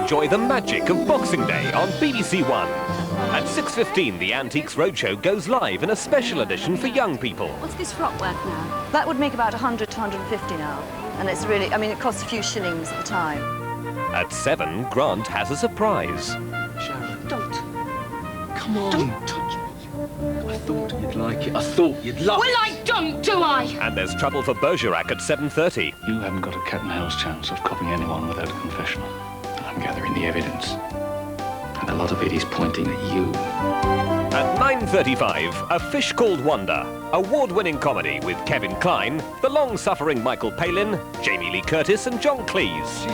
enjoy the magic of Boxing Day on BBC1. At 6:15, the Antiques Roadshow goes live in a special edition for young people. What's this frock worth now? That would make about 100 to 150 now. And it's really, I mean, it costs a few shillings at the time. At 7, Grant has a surprise. Sharon, don't. Come on. Don't touch me. I thought you'd like it. I thought you'd love it. Well, I don't, do I? And there's trouble for Bergerac at 7:30. You haven't got a cat and hell's chance of copying anyone without a confessional. I'm gathering the evidence. And a lot of it is pointing at you. At 9:35, A Fish Called Wanda, award-winning comedy with Kevin Kline, the long-suffering Michael Palin, Jamie Lee Curtis and John Cleese.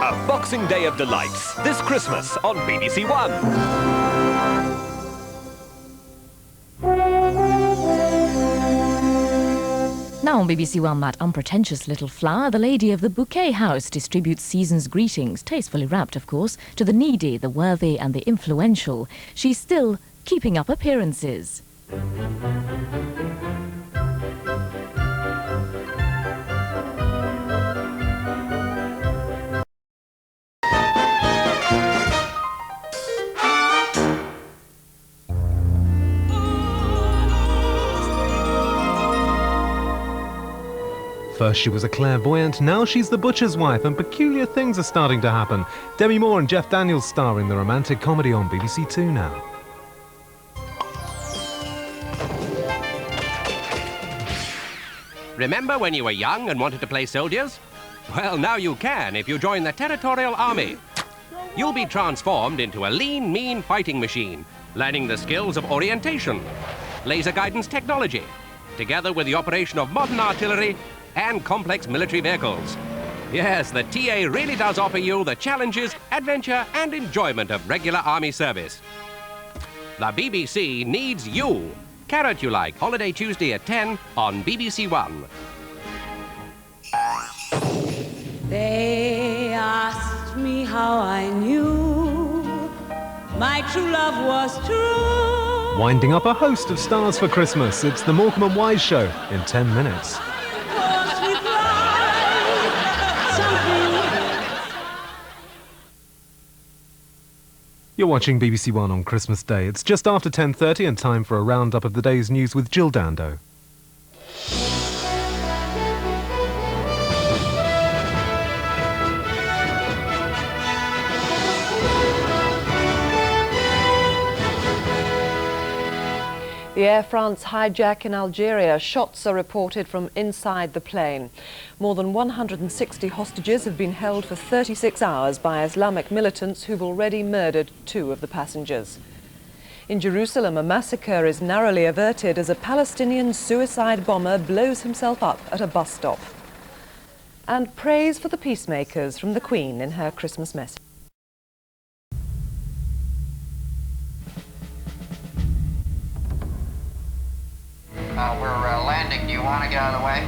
A Boxing Day of Delights, this Christmas on BBC1. Now on BBC One, that unpretentious little flower, the lady of the bouquet house, distributes season's greetings, tastefully wrapped, of course, to the needy, the worthy and the influential. She's still keeping up appearances. First she was a clairvoyant, now she's the butcher's wife, and peculiar things are starting to happen. Demi Moore and Jeff Daniels star in the romantic comedy on BBC Two now. Remember when you were young and wanted to play soldiers? Well, now you can if you join the Territorial Army. You'll be transformed into a lean, mean fighting machine, learning the skills of orientation, laser guidance technology, together with the operation of modern artillery and complex military vehicles. Yes, the TA really does offer you the challenges, adventure and enjoyment of regular army service. The BBC needs you. Carrot You Like, Holiday Tuesday at 10 on BBC One. They asked me how I knew my true love was true. Winding up a host of stars for Christmas, it's the Morecambe and Wise Show in 10 minutes. You're watching BBC One on Christmas Day. It's just after 10:30 and time for a roundup of the day's news with Jill Dando. The Air France hijack in Algeria. Shots are reported from inside the plane. More than 160 hostages have been held for 36 hours by Islamic militants who've already murdered 2 of the passengers. In Jerusalem, a massacre is narrowly averted as a Palestinian suicide bomber blows himself up at a bus stop. And praise for the peacemakers from the Queen in her Christmas message. We're landing. Do you want to get out of the way?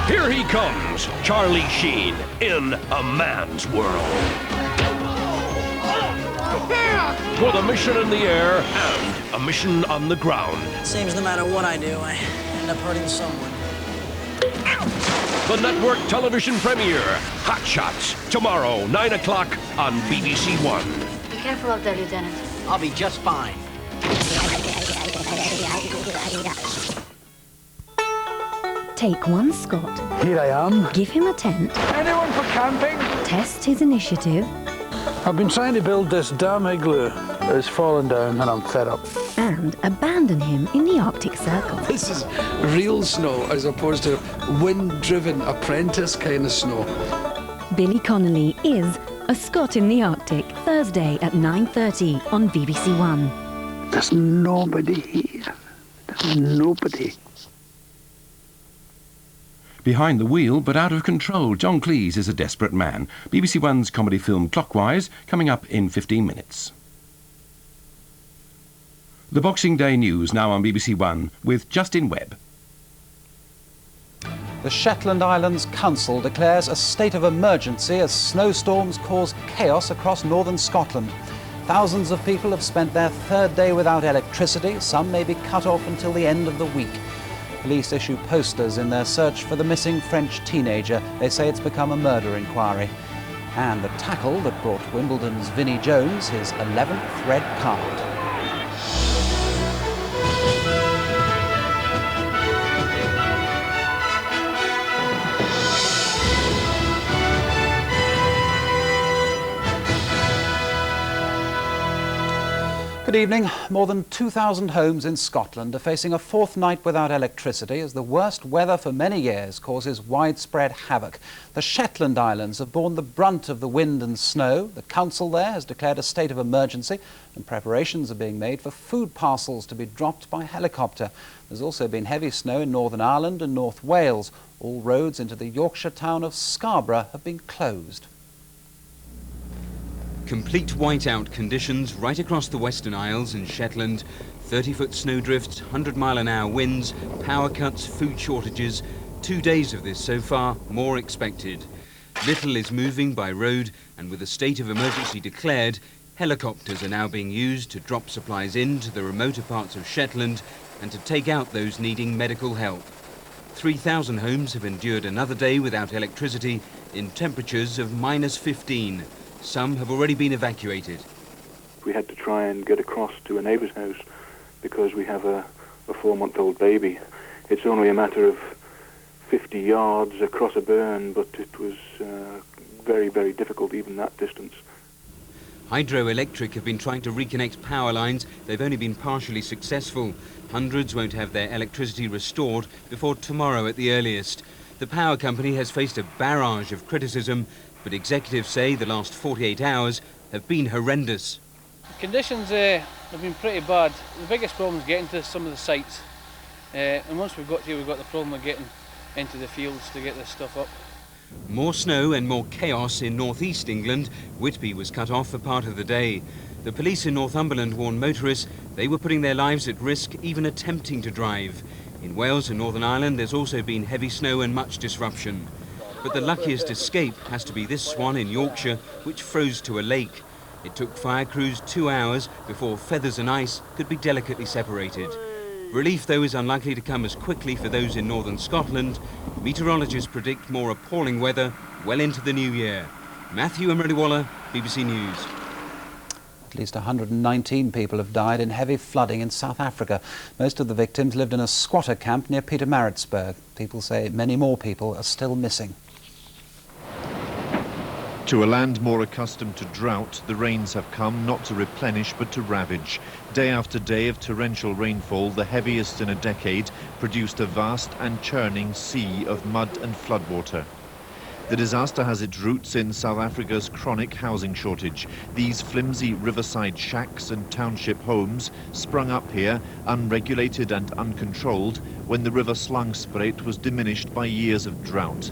Here he comes, Charlie Sheen, in a man's world. With a mission in the air and a mission on the ground. Seems no matter what I do, I end up hurting someone. The network television premiere, Hot Shots, tomorrow, 9 o'clock on BBC One. Be careful out there, Lieutenant. I'll be just fine. Take one Scot. Here I am. Give him a tent. Anyone for camping? Test his initiative. I've been trying to build this damn igloo. It's fallen down and I'm fed up. And abandon him in the Arctic Circle. This is real snow as opposed to wind-driven apprentice kind of snow. Billy Connolly is A Scot in the Arctic, Thursday at 9:30 on BBC One. There's nobody here. There's nobody. Behind the wheel, but out of control, John Cleese is a desperate man. BBC One's comedy film Clockwise, coming up in 15 minutes. The Boxing Day news now on BBC One with Justin Webb. The Shetland Islands Council declares a state of emergency as snowstorms cause chaos across northern Scotland. Thousands of people have spent their third day without electricity. Some may be cut off until the end of the week. Police issue posters in their search for the missing French teenager. They say it's become a murder inquiry. And the tackle that brought Wimbledon's Vinnie Jones his 11th red card. Good evening. More than 2,000 homes in Scotland are facing a fourth night without electricity as the worst weather for many years causes widespread havoc. The Shetland Islands have borne the brunt of the wind and snow. The council there has declared a state of emergency and preparations are being made for food parcels to be dropped by helicopter. There's also been heavy snow in Northern Ireland and North Wales. All roads into the Yorkshire town of Scarborough have been closed. Complete whiteout conditions right across the Western Isles and Shetland. 30-foot snowdrifts, 100-mile-an-hour winds, power cuts, food shortages. 2 days of this so far, more expected. Little is moving by road, and with a state of emergency declared, helicopters are now being used to drop supplies into the remoter parts of Shetland and to take out those needing medical help. 3,000 homes have endured another day without electricity in temperatures of -15. Some have already been evacuated. We had to try and get across to a neighbour's house because we have a 4-month-old baby. It's only a matter of 50 yards across a burn, but it was very, very difficult even that distance. Hydroelectric have been trying to reconnect power lines. They've only been partially successful. Hundreds won't have their electricity restored before tomorrow at the earliest. The power company has faced a barrage of criticism, but executives say the last 48 hours have been horrendous. Conditions have been pretty bad. The biggest problem is getting to some of the sites. And once we've got here, we've got the problem of getting into the fields to get this stuff up. More snow and more chaos in northeast England. Whitby was cut off for part of the day. The police in Northumberland warned motorists they were putting their lives at risk even attempting to drive. In Wales and Northern Ireland there's also been heavy snow and much disruption. But the luckiest escape has to be this swan in Yorkshire, which froze to a lake. It took fire crews 2 hours before feathers and ice could be delicately separated. Relief, though, is unlikely to come as quickly for those in northern Scotland. Meteorologists predict more appalling weather well into the new year. Matthew Emery-Waller, BBC News. At least 119 people have died in heavy flooding in South Africa. Most of the victims lived in a squatter camp near Pietermaritzburg. People say many more people are still missing. To a land more accustomed to drought, the rains have come not to replenish but to ravage. Day after day of torrential rainfall, the heaviest in a decade, produced a vast and churning sea of mud and floodwater. The disaster has its roots in South Africa's chronic housing shortage. These flimsy riverside shacks and township homes sprung up here, unregulated and uncontrolled, when the river Slangspruit was diminished by years of drought.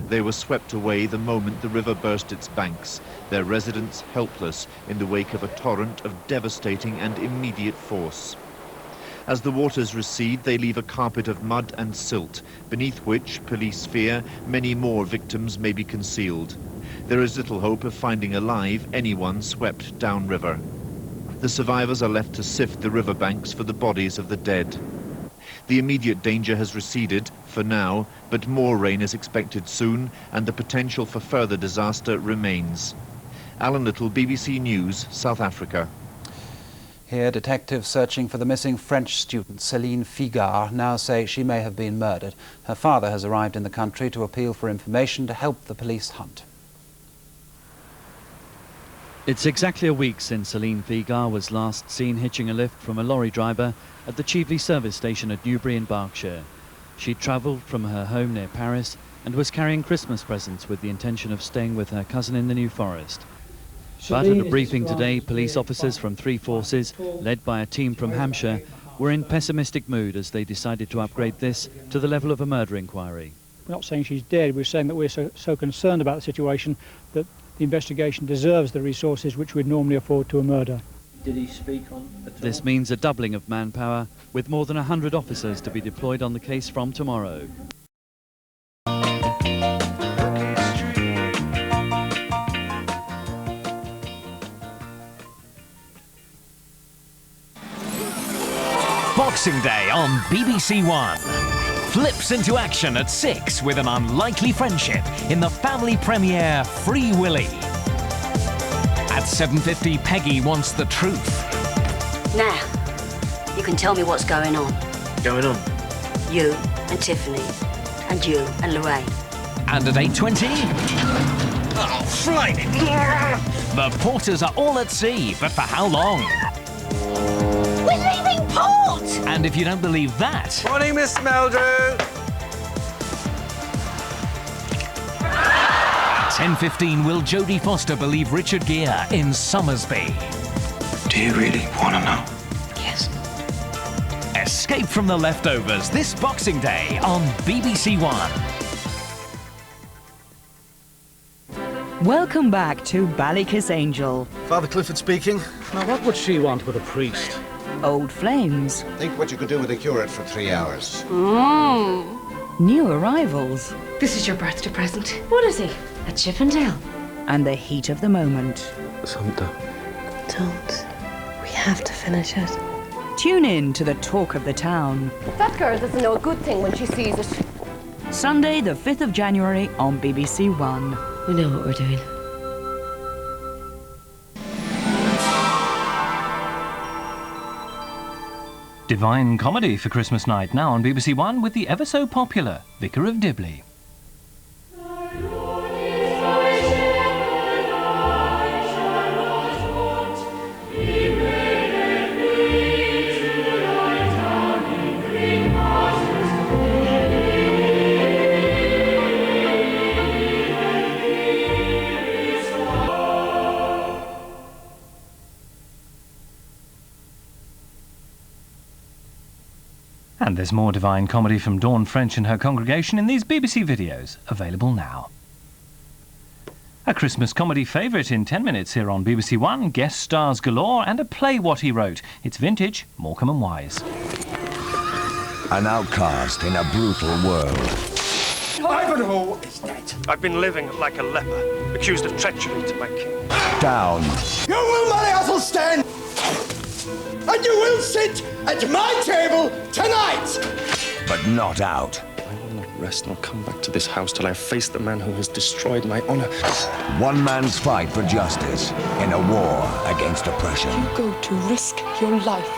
They were swept away the moment the river burst its banks, their residents helpless in the wake of a torrent of devastating and immediate force. As the waters recede, they leave a carpet of mud and silt, beneath which, police fear, many more victims may be concealed. There is little hope of finding alive anyone swept downriver. The survivors are left to sift the riverbanks for the bodies of the dead. The immediate danger has receded, for now, but more rain is expected soon, and the potential for further disaster remains. Alan Little, BBC News, South Africa. Here, detectives searching for the missing French student, Céline Figard, now say she may have been murdered. Her father has arrived in the country to appeal for information to help the police hunt. It's exactly a week since Céline Figard was last seen hitching a lift from a lorry driver at the Cheveley service station at Newbury in Berkshire. She'd travelled from her home near Paris and was carrying Christmas presents with the intention of staying with her cousin in the New Forest. But at a briefing today, police officers from 3 forces, led by a team from Hampshire, were in pessimistic mood as they decided to upgrade this to the level of a murder inquiry. We're not saying she's dead, we're saying that we're so concerned about the situation that the investigation deserves the resources which we'd normally afford to a murder. Did he speak on at all? This means a doubling of manpower, with more than 100 officers to be deployed on the case from tomorrow. Boxing Day on BBC1. Flips into action at 6 with an unlikely friendship in the family premiere Free Willy. At 7:50, Peggy wants the truth. Now, you can tell me what's going on. Going on? You and Tiffany, and you and Lorraine. And at 8:20... Oh, flying! The porters are all at sea, but for how long? We're leaving port! And if you don't believe that... Morning, Miss Meldrew. At 10:15, will Jodie Foster believe Richard Gere in Somersby? Do you really want to know? Yes. Escape from the Leftovers this Boxing Day on BBC1. Welcome back to Ballykiss Angel. Father Clifford speaking. Now, what would she want with a priest? Old flames. Think what you could do with a curate for 3 hours. New arrivals. This is your birthday present. What is he? A Chippendale? And the heat of the moment. Santa. Don't. We have to finish it. Tune in to the talk of the town. That girl doesn't know a good thing when she sees it. Sunday, the 5th of January on BBC1. We know what we're doing. Divine comedy for Christmas night now on BBC1 with the ever so popular Vicar of Dibley. And there's more Divine Comedy from Dawn French and her congregation in these BBC videos, available now. A Christmas comedy favourite in 10 minutes here on BBC1, guest stars galore and a play what he wrote. It's vintage, Morecambe and Wise. An outcast in a brutal world. Ivanhoe is dead. I've been living like a leper, accused of treachery to my king. Down. You will marry Athelstan! And you will sit at my table tonight! But not out. I will not rest nor come back to this house till I have faced the man who has destroyed my honor. One man's fight for justice in a war against oppression. You go to risk your life.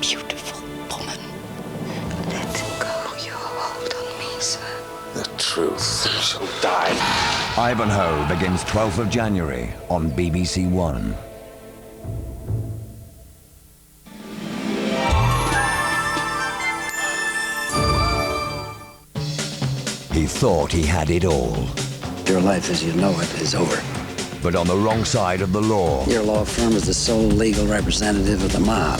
Beautiful woman. Let go your hold on me, sir. The truth shall die. Ivanhoe begins 12th of January on BBC1. He thought he had it all. Your life as you know it is over. But on the wrong side of the law. Your law firm is the sole legal representative of the mob.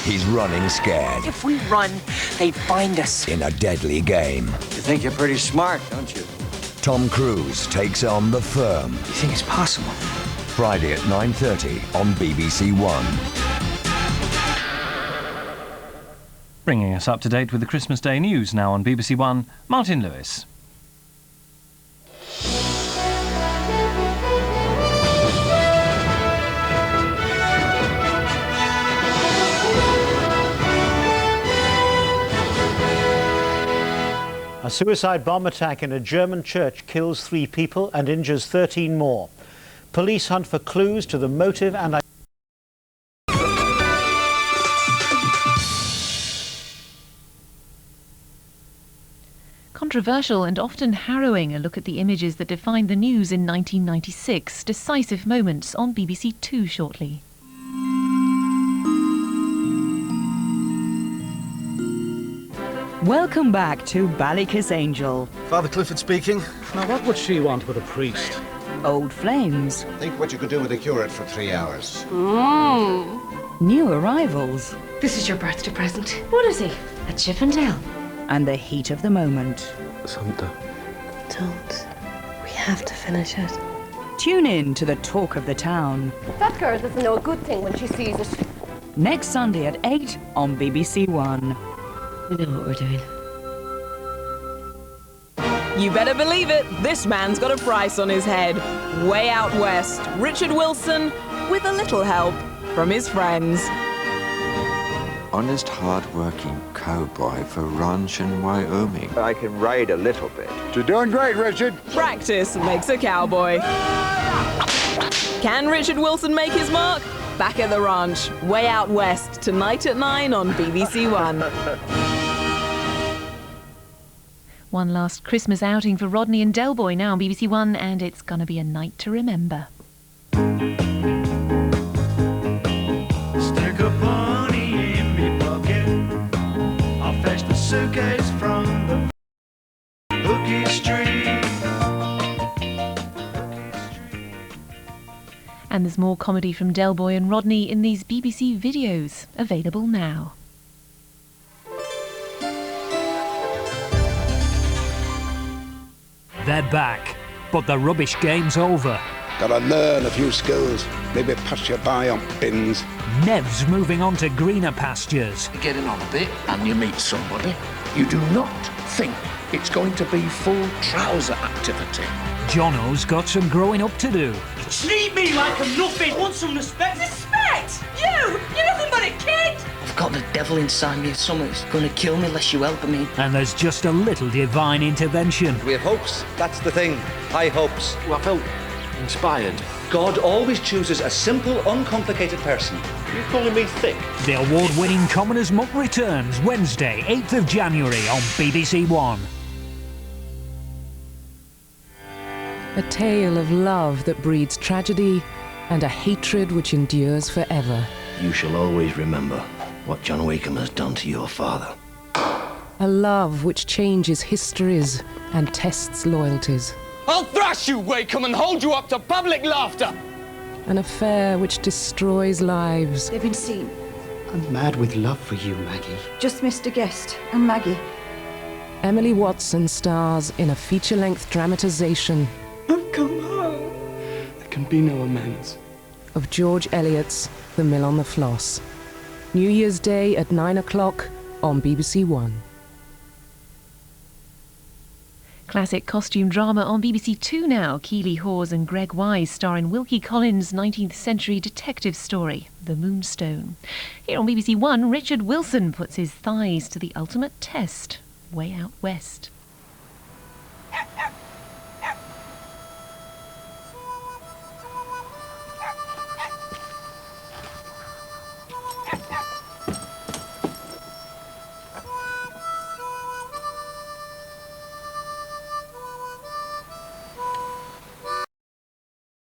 He's running scared. If we run, they find us. In a deadly game. You think you're pretty smart, don't you? Tom Cruise takes on The Firm. You think it's possible? Friday at 9:30 on BBC1. Bringing us up to date with the Christmas Day news now on BBC1, Martin Lewis. A suicide bomb attack in a German church kills 3 people and injures 13 more. Police hunt for clues to the motive and Controversial and often harrowing, a look at the images that defined the news in 1996. Decisive moments on BBC 2 shortly. Welcome back to Ballykiss Angel. Father Clifford speaking. Now, what would she want with a priest? Old flames. Think what you could do with a curate for 3 hours. New arrivals. This is your birthday present. What is he? A Chippendale? And the heat of the moment. Santa. Don't. We have to finish it. Tune in to the talk of the town. That girl doesn't know a good thing when she sees it. Next Sunday at 8 on BBC1. We know what we're doing. You better believe it, this man's got a price on his head. Way out west, Richard Wilson, with a little help from his friends. honest, hard-working cowboy for ranch in Wyoming. I can ride a little bit. You're doing great, Richard. Practice makes a cowboy. Can Richard Wilson make his mark? Back at the ranch, way out west, tonight at 9 on BBC1. One last Christmas outing for Rodney and Del Boy now on BBC One, and it's gonna be a night to remember. Stick a bunny in me pocket. I'll fetch the suitcase from the Bookie Street. And there's more comedy from Del Boy and Rodney in these BBC videos, available now. They're back, but the rubbish game's over. Gotta learn a few skills, maybe pass you by on bins. Nev's moving on to greener pastures. You get in on a bit and you meet somebody. You do not think it's going to be full trouser activity. Jono's got some growing up to do. Treat me like I'm nothing. Want some respect? Respect? You're nothing but a kid! I've got the devil inside me. Something's going to kill me unless you help me. And there's just a little divine intervention. We have hopes, that's the thing. High hopes. Well, I felt inspired. God always chooses a simple, uncomplicated person. Are you calling me thick? The award-winning Commoner's Muck returns Wednesday, 8th of January on BBC One. A tale of love that breeds tragedy and a hatred which endures forever. You shall always remember what John Wakeham has done to your father. A love which changes histories and tests loyalties. I'll thrash you, Wakeham, and hold you up to public laughter! An affair which destroys lives. They've been seen. I'm mad with love for you, Maggie. Just missed a guest, and Maggie. Emily Watson stars in a feature-length dramatisation I've come home. There can be no amends. of George Eliot's The Mill on the Floss. New Year's Day at 9 o'clock on BBC One. Classic costume drama on BBC Two now. Keeley Hawes and Greg Wise star in Wilkie Collins' 19th century detective story, The Moonstone. Here on BBC One, Richard Wilson puts his thighs to the ultimate test, way out west.